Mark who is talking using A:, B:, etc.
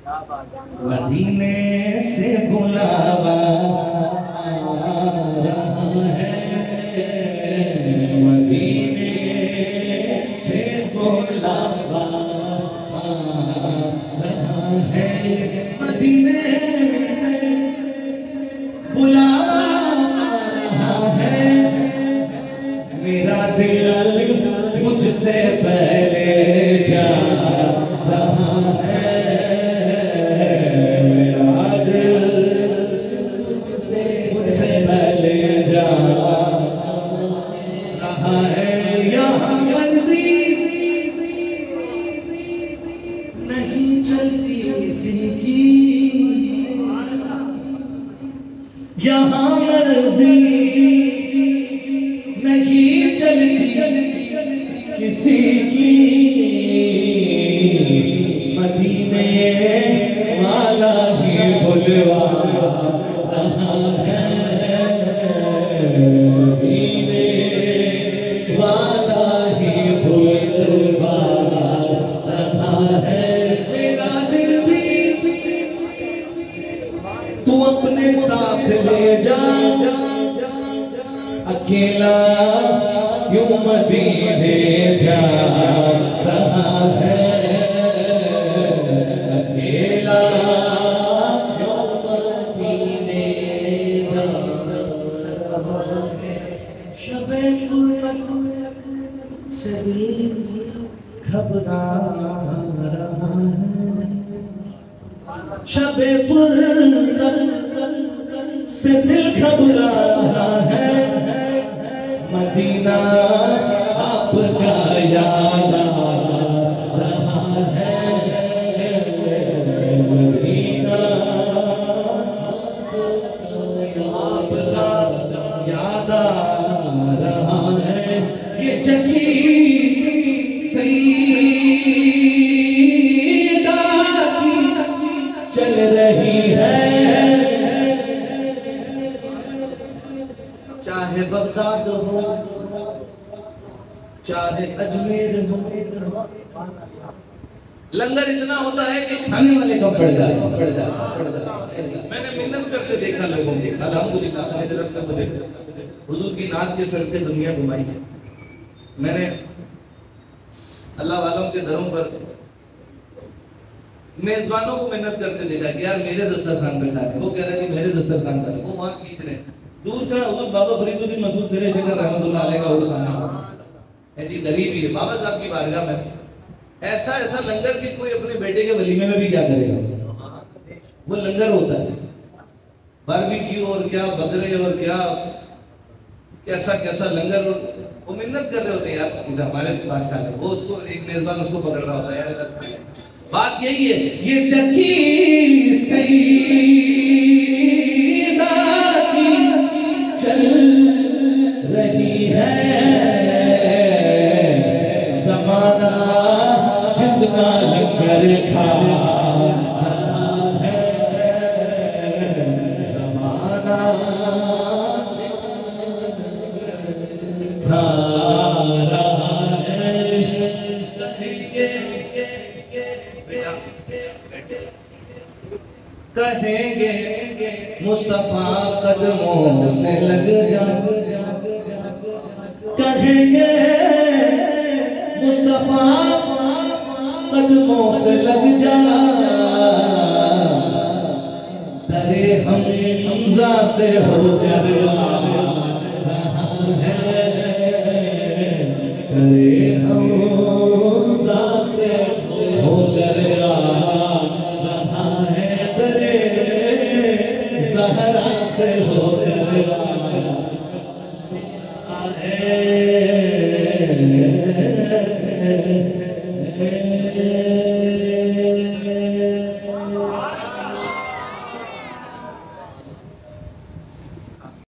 A: मदीने से बुलावा रहा है, मदीने से बुलावा रहा है, मदीने से बुलावा रहा है। मेरा दिल मुझसे पहले जा रहा है, नहीं चलती किसी की यहाँ मर्जी, नहीं चलती किसी की। मदीने वाला ही बुलवा रहा है, मदीने वाला ही बुलवा रहा है। तू अपने साथ ले जा, अकेला क्यों मदीने जा रहा है, अकेला क्यों मदीने जा रहा है। शबे फुर्कत से दिल घबरा रहा है, शबे फुर्कत से दिल घबरा रहा है। मदीना आपका याद आ रहा है, मदीना आपका याद आ रहा है। ये चकी सईदा की चल रही है, चाहे बगदाद हो चाहे अजमेर हो, लंगर इतना होता है कि खाने वाले कम पड़ जाए। मैंने मिन्नत करके देखा लोगों की, अल्हम्दुलिल्लाह मेरे रब ने मुझे हुजूर की नात के सर से दुनिया घुमाई है। मैंने अल्लाह वालों के दरों पर मेजबानों को मिन्नत करते देखा कि यार मेरे दस्तरखान पे खा, वो कह रहे थे मेरे दस्तरखान पर, वो वहां खींच रहे दूर का। वो बाबा फरीदुद्दीन मसूद फिरे शकर रहमतुल्लाह अलैह का उर्स आना है जी, गरीब ही है। बाबा साहब की बारगाह में ऐसा ऐसा लंगर कि कोई अपने बेटे के वलीमे में भी क्या करेगा, वो लंगर होता है। बारबेक्यू और क्या बकरे और क्या कैसा कैसा लंगर, वो मिन्नत कर रहे होते हैं यार हमारे पास खा ले। वो उसको एक मेजबान उसको पकड़ रहा होता है यार। बात यही है, ये चक्की सईदा की चल रही है, ज़माना जितना लंगर खा रहा है, ज़माना खा रहा है। कहेंगे मुस्तफा कदमों से लग जा, कहेंगे मुस्तफा कदमों से लग जा। अरे हम हमजा से हो कर अरे हमजा से हो कर रहा है, ज़हरा से हो